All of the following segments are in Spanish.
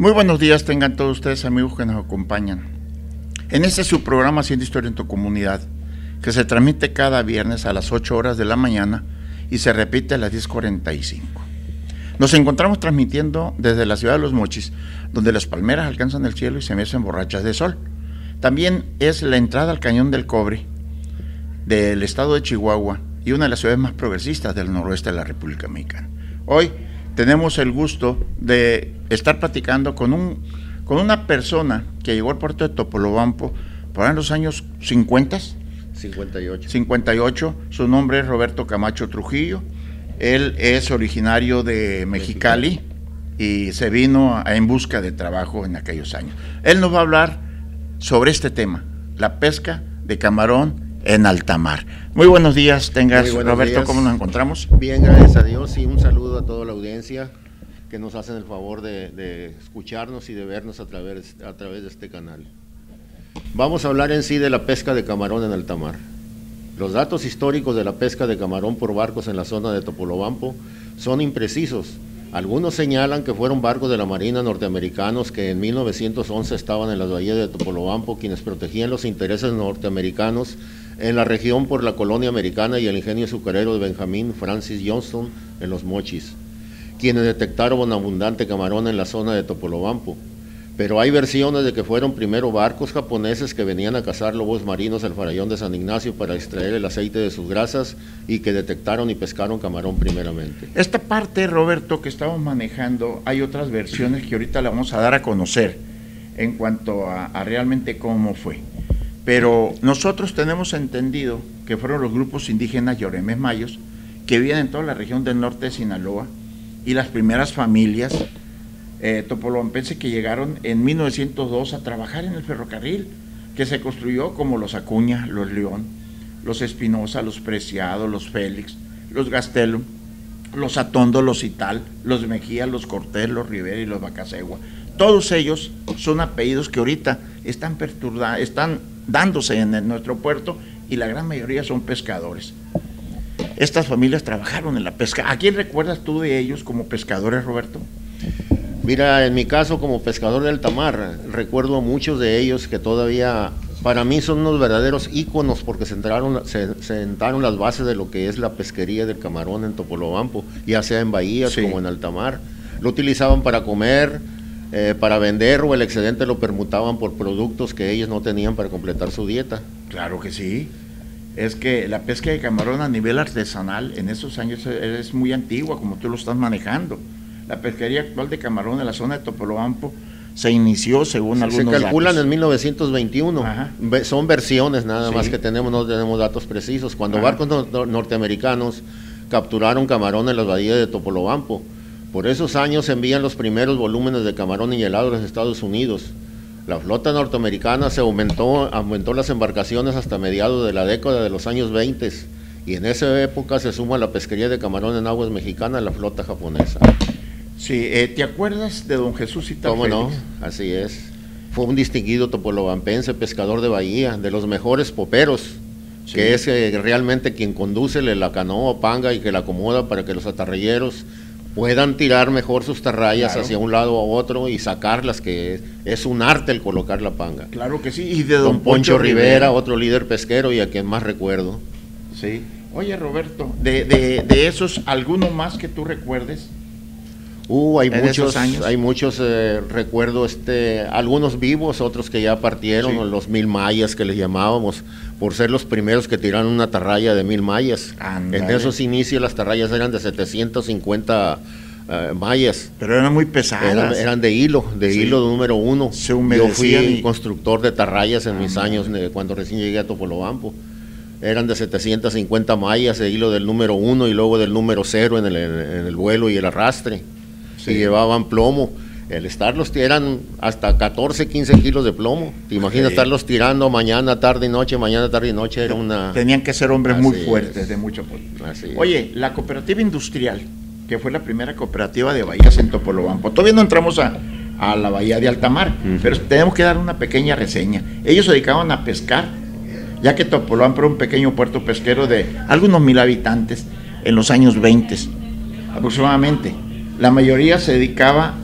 Muy buenos días tengan todos ustedes, amigos que nos acompañan en este su programa Haciendo Historia en tu Comunidad, que se transmite cada viernes a las 8 horas de la mañana y se repite a las 10:45. Nos encontramos transmitiendo desde la ciudad de Los Mochis, donde las palmeras alcanzan el cielo y se mecen borrachas de sol. También es la entrada al Cañón del Cobre del estado de Chihuahua y una de las ciudades más progresistas del noroeste de la República Mexicana. Hoy tenemos el gusto de estar platicando con una persona que llegó al puerto de Topolobampo por ahí en los años 58. Su nombre es Roberto Camacho Trujillo. Él es originario de Mexicali y se vino en busca de trabajo en aquellos años. Él nos va a hablar sobre este tema, la pesca de camarón en alta mar. Muy buenos días, Roberto, días. ¿Cómo nos encontramos? Bien, gracias a Dios, y un saludo a toda la audiencia que nos hacen el favor de escucharnos y de vernos a través de este canal. Vamos a hablar en sí de la pesca de camarón en alta mar. Los datos históricos de la pesca de camarón por barcos en la zona de Topolobampo son imprecisos. Algunos señalan que fueron barcos de la Marina norteamericanos que en 1911 estaban en las bahías de Topolobampo, quienes protegían los intereses norteamericanos en la región por la colonia americana y el ingenio azucarero de Benjamin Francis Johnston en Los Mochis, quienes detectaron abundante camarón en la zona de Topolobampo. Pero hay versiones de que fueron primero barcos japoneses que venían a cazar lobos marinos al farallón de San Ignacio para extraer el aceite de sus grasas y que detectaron y pescaron camarón primeramente. Esta parte, Roberto, que estamos manejando, hay otras versiones que ahorita la vamos a dar a conocer en cuanto a realmente cómo fue. Pero nosotros tenemos entendido que fueron los grupos indígenas Lloremes Mayos que viven en toda la región del norte de Sinaloa y las primeras familias topolobampenses que llegaron en 1902 a trabajar en el ferrocarril que se construyó, como los Acuña, los León, los Espinosa, los Preciado, los Félix, los Gastelum, los Atondo, los Ital, los Mejía, los Cortés, los Rivera y los Bacasegua. Todos ellos son apellidos que ahorita están dándose en nuestro puerto y la gran mayoría son pescadores. Estas familias trabajaron en la pesca. ¿A quién recuerdas tú de ellos como pescadores, Roberto? Mira, en mi caso como pescador de alta mar, recuerdo a muchos de ellos que todavía para mí son unos verdaderos íconos porque sentaron las bases de lo que es la pesquería del camarón en Topolobampo, ya sea en bahías como en alta mar. Lo utilizaban para comer, para vender, o el excedente lo permutaban por productos que ellos no tenían para completar su dieta. Claro que sí. Es que la pesca de camarón a nivel artesanal en esos años es muy antigua, como tú lo estás manejando. La pesquería actual de camarón en la zona de Topolobampo se inició según algunos datos. Se calculan en 1921. Ajá. Son versiones nada más que tenemos, no tenemos datos precisos. Cuando barcos norteamericanos capturaron camarón en las bahías de Topolobampo, por esos años se envían los primeros volúmenes de camarón y helado a los Estados Unidos. La flota norteamericana aumentó las embarcaciones hasta mediados de la década de los años 20, y en esa época se suma la pesquería de camarón en aguas mexicanas a la flota japonesa. Sí, ¿te acuerdas de don Jesús Ital? ¿Cómo no? Así es. Fue un distinguido topolobampense, pescador de bahía, de los mejores poperos, que es realmente quien conduce la canoa o panga y que la acomoda para que los atarrayeros puedan tirar mejor sus tarrayas hacia un lado a otro y sacarlas, que es un arte el colocar la panga. Claro que sí. Y de don Poncho Rivera, otro líder pesquero y a quien más recuerdo. Sí. Oye, Roberto, de esos, ¿alguno más que tú recuerdes? Hay muchos recuerdo, algunos vivos, otros que ya partieron, los 1000 mayas que les llamábamos, por ser los primeros que tiraron una atarraya de 1000 mayas. Andale. En esos inicios las atarrayas eran de 750 mallas. Pero eran muy pesadas. Eran de hilo número 1. Yo fui constructor de atarrayas en mis años, cuando recién llegué a Topolobampo. Eran de 750 mallas de hilo del número 1 y luego del número 0 en el vuelo y el arrastre. Y llevaban plomo. Eran hasta 14, 15 kilos de plomo. ¿Te imaginas estarlos tirando mañana, tarde y noche? Era una... Tenían que ser hombres muy fuertes, de mucho poder. Oye, la cooperativa industrial, que fue la primera cooperativa de bahías en Topolobampo. Todavía no entramos a la bahía de alta mar, pero tenemos que dar una pequeña reseña. Ellos se dedicaban a pescar, ya que Topolobampo era un pequeño puerto pesquero de algunos 1000 habitantes en los años 20 aproximadamente. La mayoría se dedicaba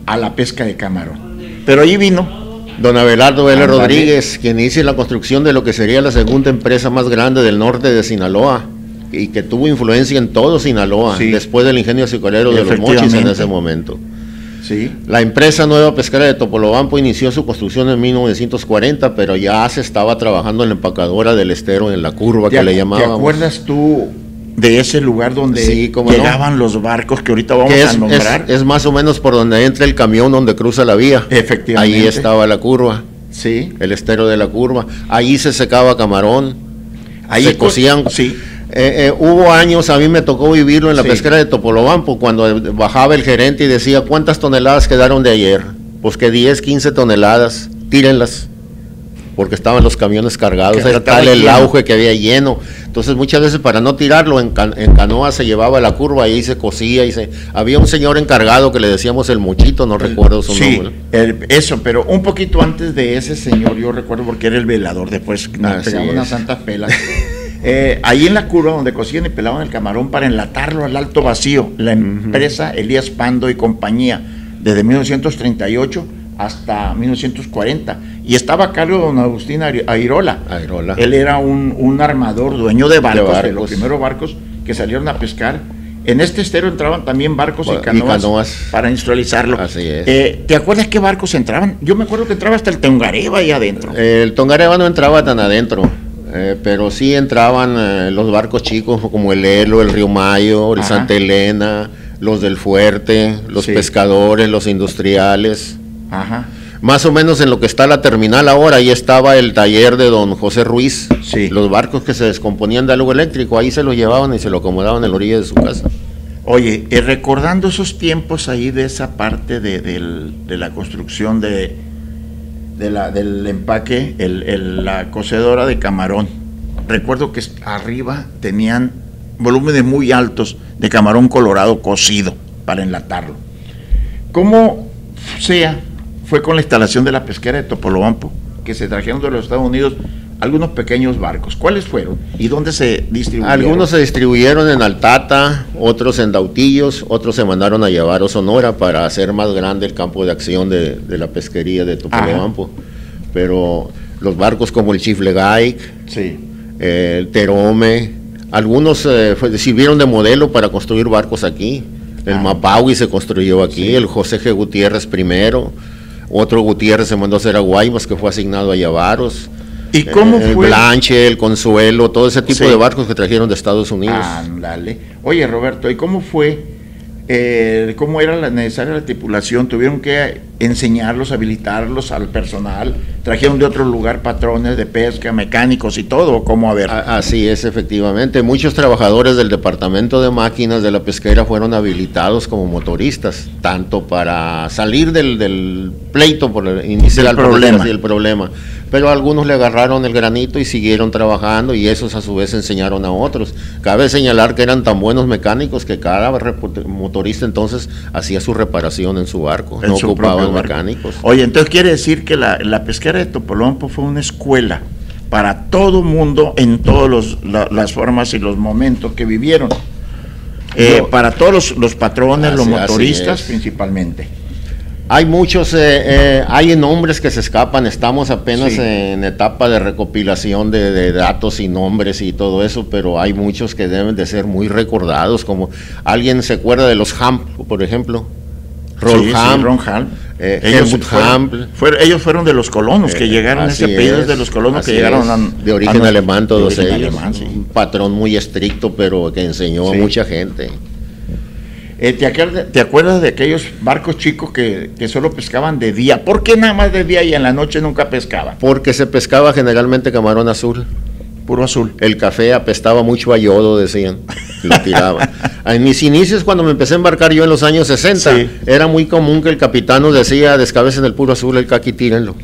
a la pesca de camarón. Pero ahí vino don Abelardo L. Rodríguez, quien inicia la construcción de lo que sería la segunda empresa más grande del norte de Sinaloa y que tuvo influencia en todo Sinaloa, sí, después del ingenio azucarero de Los Mochis en ese momento. Sí. La empresa Nueva Pesquera de Topolobampo inició su construcción en 1940, pero ya se estaba trabajando en la empacadora del estero en La Curva, que le llamábamos. ¿Te acuerdas tú de ese lugar donde sí, llegaban los barcos que ahorita vamos a nombrar? Es más o menos por donde entra el camión donde cruza la vía. Efectivamente. Ahí estaba La Curva. Sí. El estero de La Curva. Ahí se secaba camarón. Ahí se cocían. Sí. Hubo años, a mí me tocó vivirlo en la pesquera de Topolobampo, cuando bajaba el gerente y decía, ¿cuántas toneladas quedaron de ayer? Pues que 10, 15 toneladas, tírenlas, porque estaban los camiones cargados, era tal el auge que había lleno. Entonces muchas veces para no tirarlo en canoa se llevaba a La Curva y ahí se cocía, había un señor encargado que le decíamos el Mochito, no recuerdo su nombre. Eso, pero un poquito antes de ese señor, yo recuerdo porque era el velador, después nos pegaba unas santas pelas. Ahí en La Curva, donde cocían y pelaban el camarón para enlatarlo al alto vacío, la empresa Elías Pando y compañía, desde 1938 hasta 1940, y estaba a cargo de don Agustín Airola. Él era un armador, dueño de barcos, de los primeros barcos que salieron a pescar. En este estero entraban también barcos y canoas para industrializarlo. Así es. ¿Te acuerdas qué barcos entraban? Yo me acuerdo que entraba hasta el Tongareva ahí adentro. El Tongareva no entraba tan adentro. Pero sí entraban los barcos chicos como el Elo, el Río Mayo, el Santa Elena, los del Fuerte, los pescadores, los industriales. Ajá. Más o menos en lo que está la terminal ahora, ahí estaba el taller de don José Ruiz. Sí. Los barcos que se descomponían de algo eléctrico, ahí se los llevaban y se lo acomodaban en la orilla de su casa. Oye, recordando esos tiempos ahí de esa parte de la construcción del empaque, la cocedora de camarón, recuerdo que arriba tenían volúmenes muy altos de camarón colorado cocido para enlatarlo. ¿Cómo fue con la instalación de la pesquera de Topolobampo, que se trajeron de los Estados Unidos algunos pequeños barcos? ¿Cuáles fueron y dónde se distribuyeron? Algunos se distribuyeron en Altata, otros en Dautillos, otros se mandaron a Llavaro, Sonora, para hacer más grande el campo de acción de la pesquería de Topolobampo. Pero los barcos como el Chiflegay, el Terome, algunos sirvieron de modelo para construir barcos aquí. El Mapawi se construyó aquí, el José G. Gutiérrez primero, otro Gutiérrez se mandó a hacer a Guaymas, que fue asignado a Llavaros. ¿Y cómo fue? El Blanche, el Consuelo, todo ese tipo de barcos que trajeron de Estados Unidos. Ándale. Oye, Roberto, ¿y cómo fue? ¿Cómo era necesaria la tripulación? ¿Tuvieron que enseñarlos, habilitarlos al personal? ¿Trajeron de otro lugar patrones de pesca, mecánicos y todo? ¿Cómo? A ver. Así es, efectivamente. Muchos trabajadores del departamento de máquinas de la pesquera fueron habilitados como motoristas, tanto para salir del pleito por iniciar el problema. Pero algunos le agarraron el granito y siguieron trabajando, y esos a su vez enseñaron a otros. Cabe señalar que eran tan buenos mecánicos que cada motorista entonces hacía su reparación en su barco, no ocupaban mecánicos. Oye, entonces quiere decir que la pesquera de Topolobampo fue una escuela para todo mundo en todas las formas y los momentos que vivieron. Para todos los patrones, los motoristas principalmente. Hay muchos, hay nombres que se escapan, estamos apenas en etapa de recopilación de datos y nombres y todo eso, pero hay muchos que deben de ser muy recordados, como alguien se acuerda de los Hamp, por ejemplo. Ron Hamp. Ellos fueron de los colonos que llegaron, ese apellido es de los colonos que llegaron de origen alemán, todos ellos. Un patrón muy estricto, pero que enseñó a mucha gente. ¿Te acuerdas de aquellos barcos chicos que solo pescaban de día? ¿Por qué nada más de día y en la noche nunca pescaban? Porque se pescaba generalmente camarón azul. Puro azul. El café apestaba mucho a yodo, decían. Lo tiraban. En mis inicios, cuando me empecé a embarcar yo en los años 60, era muy común que el capitán nos decía, descabecen el puro azul, el caqui, tírenlo.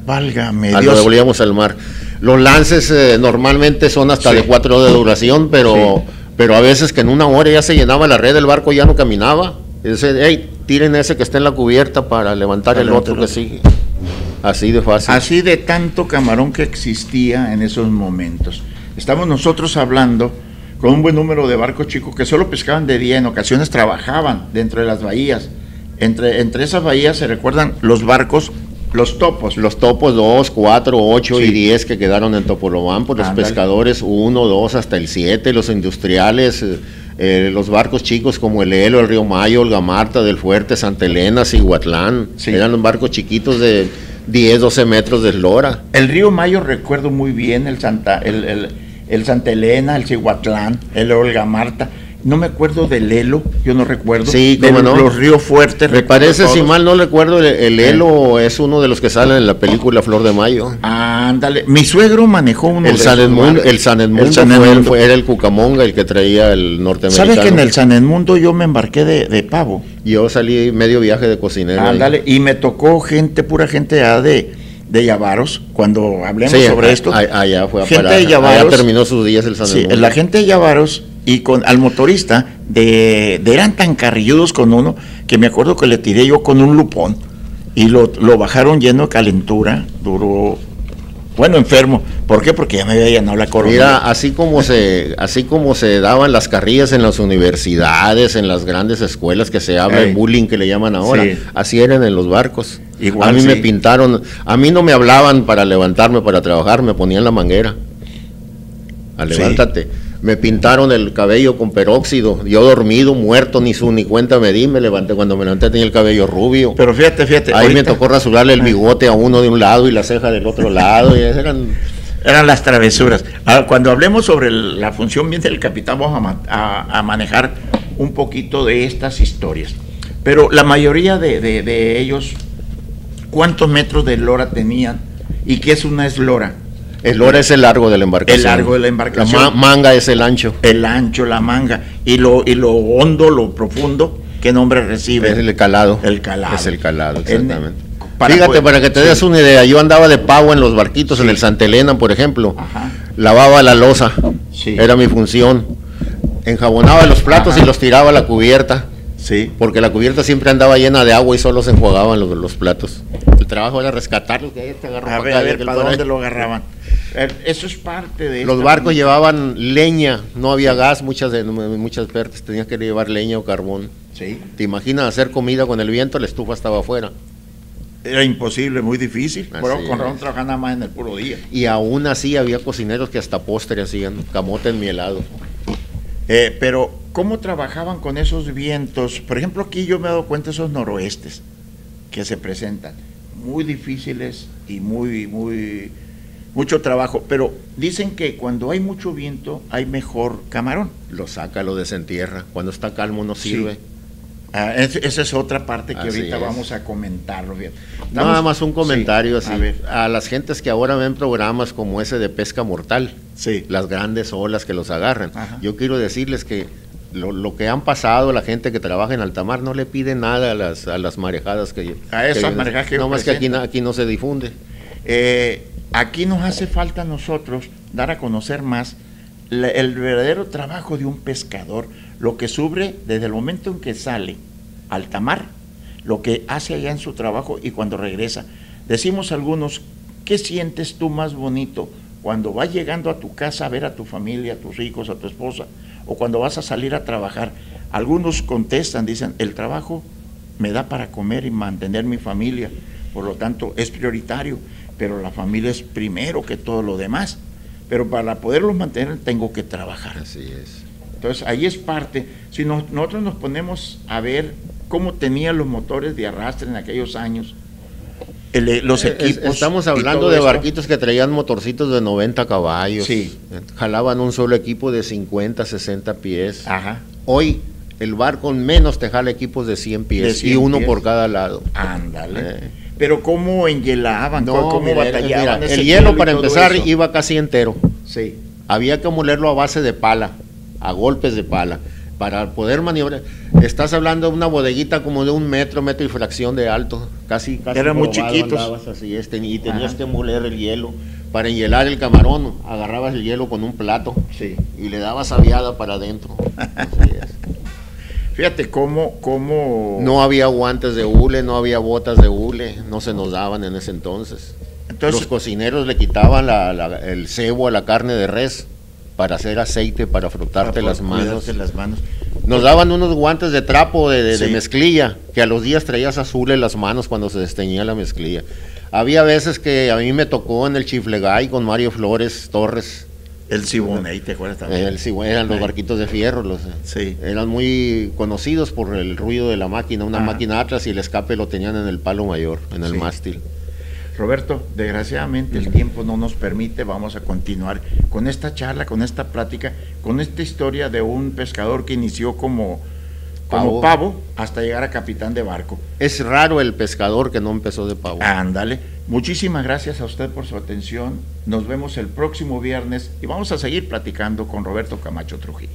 Válgame Dios. Lo devolvíamos al mar. Los lances normalmente son hasta de 4 horas de duración, pero a veces que en 1 hora ya se llenaba la red, el barco ya no caminaba. Y dice, hey, tiren ese que está en la cubierta para levantar el otro que sigue. Así de fácil. Así de tanto camarón que existía en esos momentos. Estamos nosotros hablando con un buen número de barcos chicos que solo pescaban de día, en ocasiones trabajaban dentro de las bahías. entre esas bahías se recuerdan los barcos, los topos. Los topos 2, 4, 8 y 10 que quedaron en Topolobampo, pues los pescadores 1, 2 hasta el 7, los industriales, los barcos chicos como el Elo, el Río Mayo, Olga Marta, del Fuerte, Santa Elena, Cihuatlán, eran los barcos chiquitos de 10, 12 metros de eslora. El Río Mayo recuerdo muy bien, el Santa Elena, el Cihuatlán, el Olga Marta. No me acuerdo del Elo, yo no recuerdo. Sí, cómo no. Los ríos fuertes. Me parece, si mal no recuerdo, el Elo es uno de los que salen en la película Flor de Mayo. Ándale, mi suegro manejó uno el San Edmundo, era el Cucamonga el que traía el norteamericano. ¿Sabes que en el San Edmundo yo me embarqué de pavo? Yo salí medio viaje de cocinero. Ándale, y me tocó pura gente de Yavaros, cuando hablemos sobre esto. Allá fue a gente parar, de Yavaros, allá terminó sus días el San Edmundo. Sí, la gente de Yavaros y al motorista eran tan carrilludos con uno que me acuerdo que le tiré yo con un lupón y lo bajaron lleno de calentura, duró, bueno, enfermo. ¿Por qué? Porque ya me había llenado la coronilla. Mira, así como se daban las carrillas en las universidades, en las grandes escuelas que se habla, el bullying que le llaman ahora, así eran en los barcos. Igual, a mí me pintaron, a mí no me hablaban para levantarme para trabajar, me ponían la manguera. Levántate. Me pintaron el cabello con peróxido, yo dormido, muerto, ni cuenta me di, me levanté, cuando me levanté tenía el cabello rubio. Pero fíjate. Ahí ahorita me tocó rasurarle el bigote a uno de un lado y la ceja del otro lado, y eran las travesuras. Ahora, cuando hablemos sobre la función bien del capitán, vamos a manejar un poquito de estas historias. Pero la mayoría de ellos, ¿cuántos metros de eslora tenían? ¿Y qué es una eslora? Eslora es el largo de la embarcación. El largo de la embarcación. La manga es el ancho. El ancho, la manga. Y lo hondo, lo profundo, ¿qué nombre recibe? Es el calado. El calado. Es el calado, exactamente. Fíjate, para que te des una idea, yo andaba de pavo en los barquitos, en el Santa Elena, por ejemplo. Lavaba la loza, era mi función. Enjabonaba los platos y los tiraba a la cubierta. Sí. Porque la cubierta siempre andaba llena de agua y solo se enjuagaban los platos. El trabajo era rescatarlos, que ahí te agarró a ver, ¿para dónde lo agarraban? Eso es parte de... Los barcos llevaban leña, no había gas, muchas partes tenías que llevar leña o carbón. Sí. ¿Te imaginas hacer comida con el viento? La estufa estaba afuera. Era imposible, muy difícil. Pero con razón trabajaban nada más en el puro día. Y aún así había cocineros que hasta postre hacían, camote enmielado. Pero, ¿cómo trabajaban con esos vientos? Por ejemplo, aquí yo me he dado cuenta de esos noroestes que se presentan. Muy difíciles y mucho trabajo. Pero dicen que cuando hay mucho viento hay mejor camarón. Lo saca, lo desentierra. Cuando está calmo no sirve. Sí. Esa es otra parte que ahorita vamos a comentarlo. Nada más un comentario así. A las gentes que ahora ven programas como ese de pesca mortal, las grandes olas que los agarran, yo quiero decirles que lo que han pasado, la gente que trabaja en alta mar no le pide nada a las marejadas marejadas que no más que aquí no se difunde. Aquí nos hace falta a nosotros dar a conocer más el verdadero trabajo de un pescador, lo que sufre desde el momento en que sale al alta mar, lo que hace allá en su trabajo y cuando regresa. Decimos algunos, ¿qué sientes tú más bonito cuando vas llegando a tu casa a ver a tu familia, a tus hijos, a tu esposa, o cuando vas a salir a trabajar? Algunos contestan, dicen, el trabajo me da para comer y mantener mi familia, por lo tanto es prioritario, pero la familia es primero que todo lo demás. Pero para poderlos mantener tengo que trabajar. Así es. Entonces ahí es parte. Si nosotros nos ponemos a ver cómo tenían los motores de arrastre en aquellos años, los equipos. Estamos hablando de barquitos que traían motorcitos de 90 caballos. Sí. Jalaban un solo equipo de 50, 60 pies. Ajá. Hoy el barco menos te jala equipos de 100 pies y uno por cada lado. Ándale. Pero ¿cómo enhielaban? ¿Cómo batallaban? Mira, el hielo para empezar iba casi entero. Sí. Había que molerlo a base de pala, a golpes de pala, para poder maniobrar. Estás hablando de una bodeguita como de 1 metro, metro y fracción de alto, casi eran muy chiquitos. Así y tenías que moler el hielo. Para enhielar el camarón, agarrabas el hielo con un plato y le dabas aviada para adentro. Así es. Fíjate cómo... No había guantes de hule, no había botas de hule, no se nos daban en ese entonces. Los cocineros le quitaban el cebo a la carne de res para hacer aceite, para frotarte las manos. Nos daban unos guantes de trapo de Sí. mezclilla, que a los días traías azules las manos cuando se desteñía la mezclilla. Había veces que a mí me tocó en el Chiflegay con Mario Flores Torres. El Siboney, ¿te acuerdas también? Eran los Ahí. barquitos de fierro, Sí. eran muy conocidos por el ruido de la máquina, una Ajá. máquina Atlas, y el escape lo tenían en el palo mayor, en el Sí. mástil. Roberto, desgraciadamente el tiempo no nos permite, vamos a continuar con esta charla, con esta plática, con esta historia de un pescador que inició como pavo hasta llegar a capitán de barco. Es raro el pescador que no empezó de pavo. Ándale. Muchísimas gracias a usted por su atención. Nos vemos el próximo viernes y vamos a seguir platicando con Roberto Camacho Trujillo.